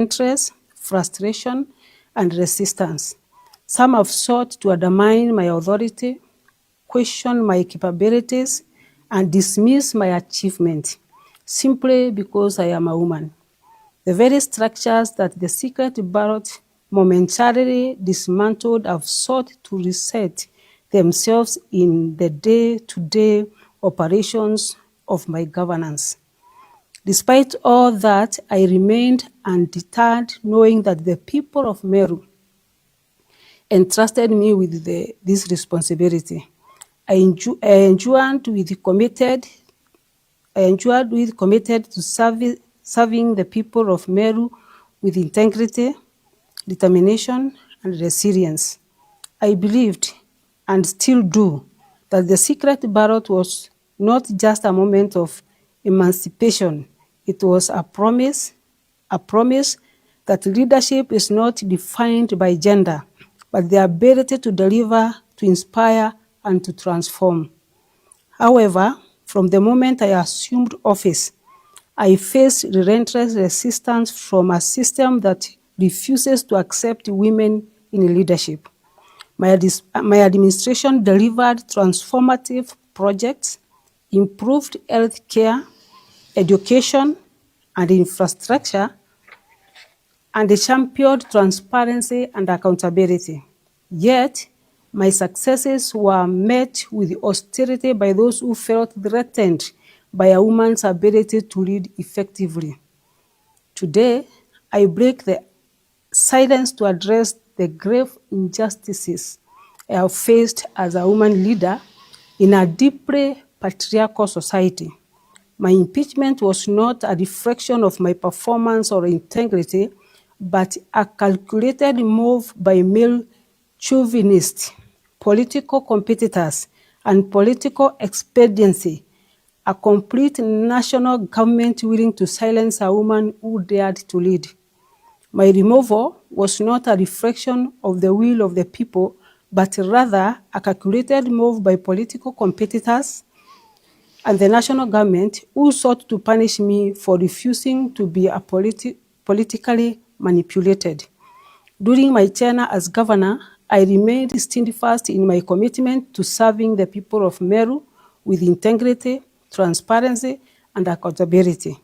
interest, frustration, and resistance. Some have sought to undermine my authority, question my capabilities, and dismiss my achievement simply because I am a woman. The very structures that the secret ballot momentarily dismantled have sought to reset themselves in the day-to-day operations of my governance. Despite all that, I remained undeterred, knowing that the people of Meru entrusted me with this responsibility. I endured with committed to serving the people of Meru with integrity, determination, and resilience. I believed, and still do, that the secret ballot was not just a moment of emancipation. It was a promise that leadership is not defined by gender, but the ability to deliver, to inspire, and to transform. However, from the moment I assumed office, I faced relentless resistance from a system that refuses to accept women in leadership. My administration delivered transformative projects, improved health care, education, and infrastructure, and championed transparency and accountability. Yet, my successes were met with hostility by those who felt threatened by a woman's ability to lead effectively. Today, I break the silence to address the grave injustices I have faced as a woman leader in a deeply patriarchal society. My impeachment was not a reflection of my performance or integrity, but a calculated move by male chauvinists, political competitors, and political expediency, a complete national government willing to silence a woman who dared to lead. My removal was not a reflection of the will of the people, but rather a calculated move by political competitors and the national government who sought to punish me for refusing to be politically manipulated. During my tenure as governor, I remained steadfast in my commitment to serving the people of Meru with integrity, transparency, and accountability.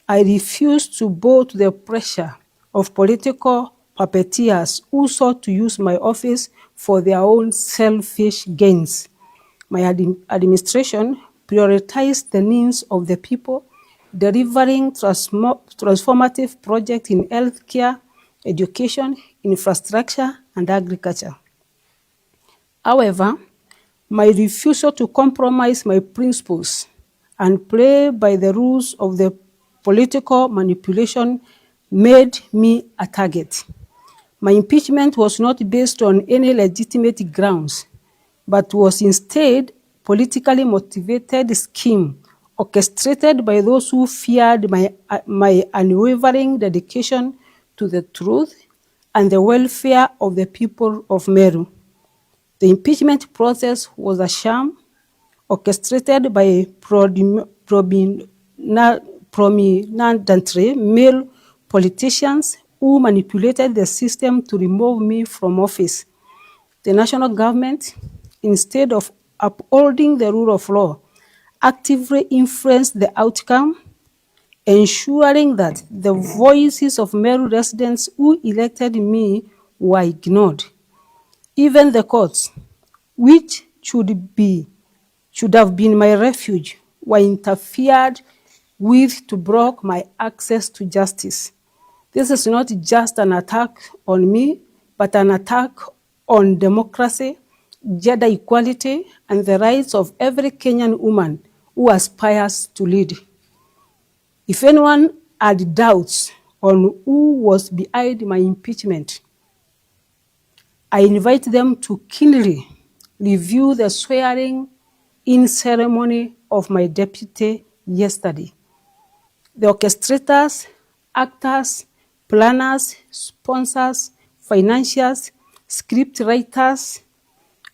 I refused to bow to the pressure of political puppeteers who sought to use my office for their own selfish gains. My administration prioritized the needs of the people, delivering transformative projects in healthcare, education, infrastructure, and agriculture. However, my refusal to compromise my principles and play by the rules of the political manipulation made me a target. My impeachment was not based on any legitimate grounds, but was instead politically motivated scheme orchestrated by those who feared my unwavering dedication to the truth and the welfare of the people of Meru. The impeachment process was a sham orchestrated by prominently male politicians who manipulated the system to remove me from office. The national government, instead of upholding the rule of law, actively influenced the outcome, ensuring that the voices of Meru residents who elected me were ignored. Even the courts, which should have been my refuge, were interfered with to block my access to justice. This is not just an attack on me, but an attack on democracy, gender equality, and the rights of every Kenyan woman who aspires to lead. If anyone had doubts on who was behind my impeachment, I invite them to keenly review the swearing-in ceremony of my deputy yesterday. The orchestrators, actors, planners, sponsors, financiers, script writers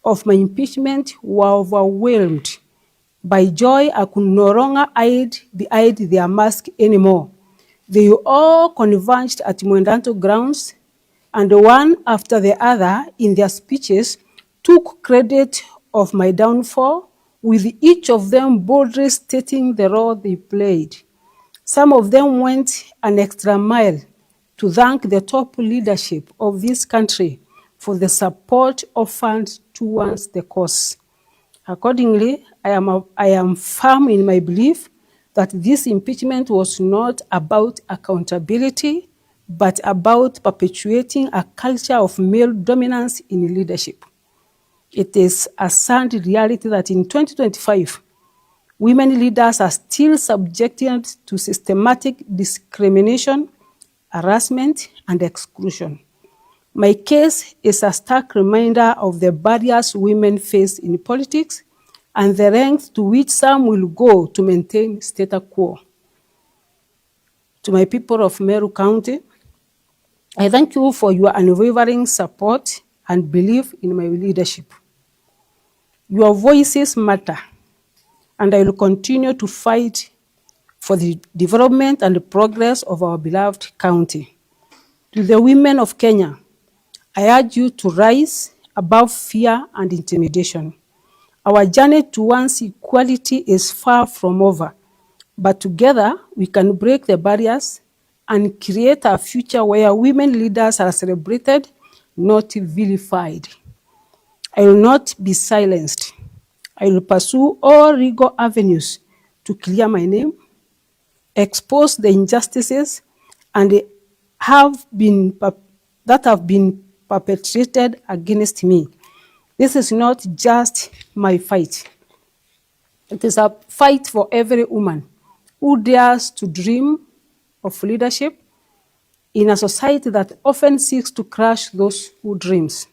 of my impeachment were overwhelmed by joy. I could no longer hide behind their mask anymore. They all converged at Mwendanto grounds, and one after the other in their speeches took credit of my downfall, with each of them boldly stating the role they played. Some of them went an extra mile to thank the top leadership of this country for the support offered towards the cause. Accordingly, I am firm in my belief that this impeachment was not about accountability, but about perpetuating a culture of male dominance in leadership. It is a sad reality that in 2025, women leaders are still subjected to systematic discrimination, harassment, and exclusion. My case is a stark reminder of the barriers women face in politics and the length to which some will go to maintain status quo. To my people of Meru County, I thank you for your unwavering support and belief in my leadership. Your voices matter, and I will continue to fight for the development and the progress of our beloved county. To the women of Kenya, I urge you to rise above fear and intimidation. Our journey towards equality is far from over, but together we can break the barriers and create a future where women leaders are celebrated, not vilified. I will not be silenced. I will pursue all legal avenues to clear my name, expose the injustices that have been perpetrated against me. This is not just my fight. It is a fight for every woman who dares to dream of leadership in a society that often seeks to crush those who dreams.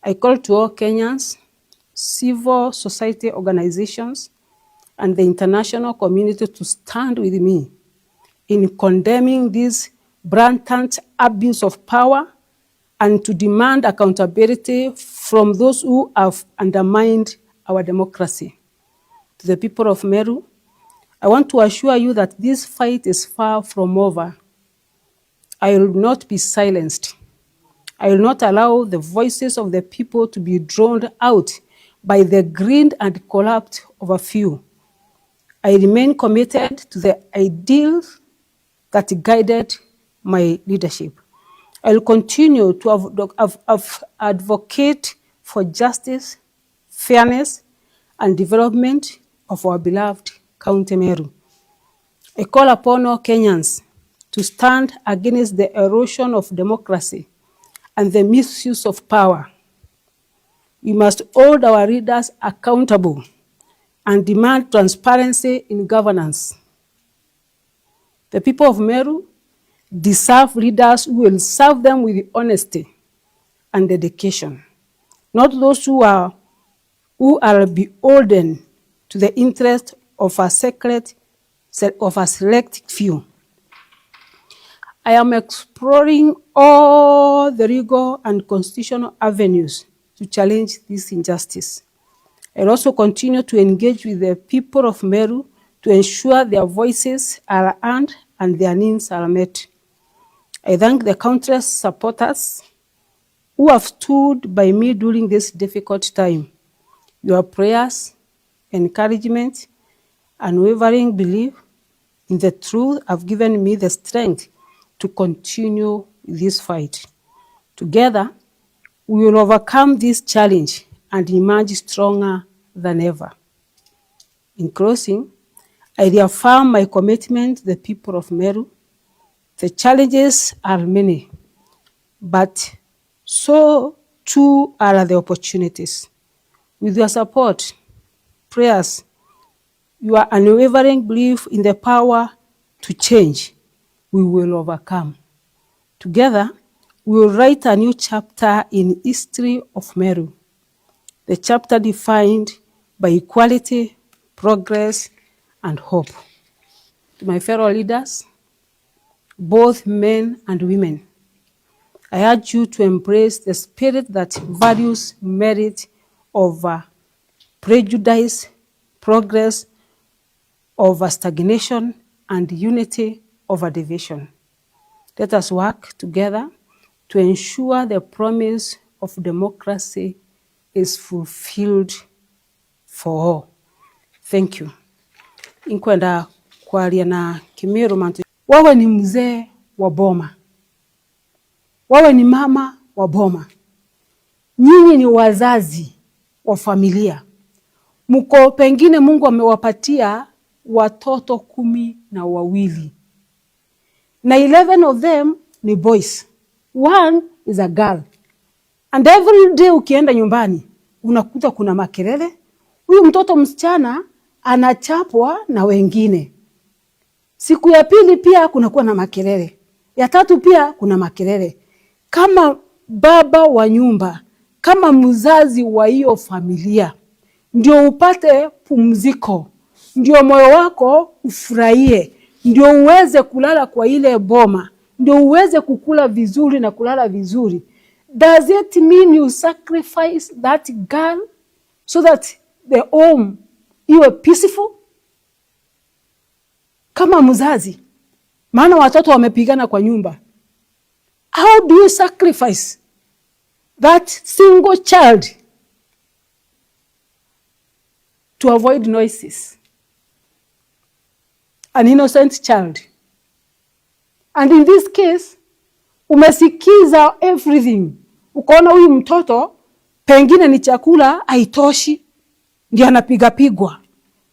I call to all Kenyans, civil society organizations, and the international community to stand with me in condemning this blatant abuse of power and to demand accountability from those who have undermined our democracy. To the people of Meru, I want to assure you that this fight is far from over. I will not be silenced. I will not allow the voices of the people to be drowned out by the greed and collapse of a few. I remain committed to the ideals that guided my leadership. I will continue to advocate for justice, fairness, and development of our beloved County Meru. I call upon all Kenyans to stand against the erosion of democracy and the misuse of power. We must hold our leaders accountable and demand transparency in governance. The people of Meru deserve leaders who will serve them with honesty and dedication, not those who are beholden to the interest of a select few. I am exploring all the legal and constitutional avenues to challenge this injustice. I will also continue to engage with the people of Meru to ensure their voices are heard and their needs are met. I thank the countless supporters who have stood by me during this difficult time. Your prayers, encouragement, and unwavering belief in the truth have given me the strength to continue this fight. Together, we will overcome this challenge and emerge stronger than ever. In closing, I reaffirm my commitment to the people of Meru. The challenges are many, but so too are the opportunities. With your support, prayers, your unwavering belief in the power to change, we will overcome. Together, we will write a new chapter in history of Meru, the chapter defined by equality, progress, and hope. To my fellow leaders, both men and women, I urge you to embrace the spirit that values merit over prejudice, progress over stagnation, and unity over division. Let us work together to ensure the promise of democracy is fulfilled for all. Thank you. Inkwenda kwaria na Kimeru mantu. Wawe ni mzee wa boma. Wawe ni mama wa boma. Nyinyi ni wazazi wa familia. Mko pengine Mungu amewapatia watoto 12. Na 11 of them ni boys. 1 is a girl. And every day ukienda nyumbani, unakuta kuna makelele. Huyu mtoto msichana anachapwa na wengine. Siku ya pili pia kunakuwa na makelele. Ya tatu pia kuna makelele. Kama baba wa nyumba, kama mzazi wa hiyo familia, ndio upate pumziko, ndio moyo wako ufurahie, ndio uweze kulala kwa ile boma, ndio uweze kukula vizuri na kulala vizuri. Does it mean you sacrifice that girl so that the home iwe peaceful? Kama mzazi, maana watoto wamepigana kwa nyumba, how do you sacrifice that single child to avoid noises? An innocent child. And in this case, umesikiza everything. Ukaona huyu mtoto pengine ni chakula haitoshi, ndio anapigwa.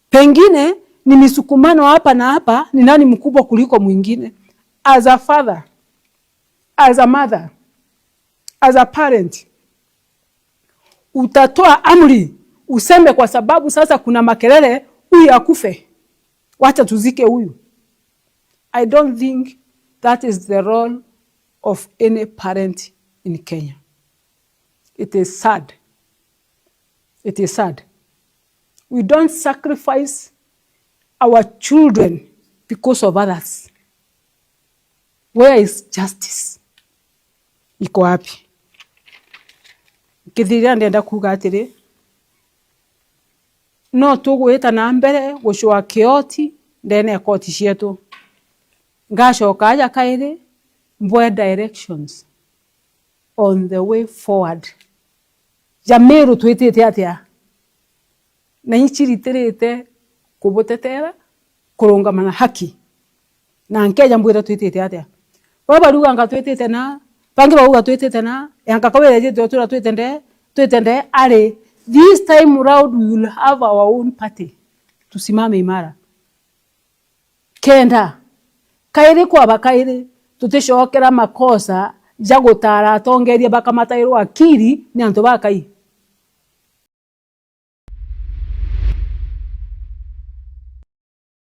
Pengine ni misukumano hapa na hapa, ni nani mkubwa kuliko mwingine. As a father, as a mother, as a parent, utatoa amri, useme kwa sababu sasa kuna makelele, huyu akufe, wacha tuzike huyu. I don't think that is the role of any parent in Kenya. It is sad. It is sad. We don't sacrifice our children because of others. Where is justice? Iko wapi? Kithiria ndenda kuga atiri no tugwita na mbere gucwa kioti ndene koti cietu ngacoka aja kairi mbwe directions on the way forward. Meru twitite atia na ichiritirite kubutetera kurungamana haki na nkeja mbwira twitite atia baba ruga nga twitite na bangi bauga twitite na yanga Kawira je tura twitende ari this time round we will have our own party. Tusimame imara kenda kairi kwa bakairi tutishokera makosa jagotara tongeria bakamatairwa akiri ni antu bakai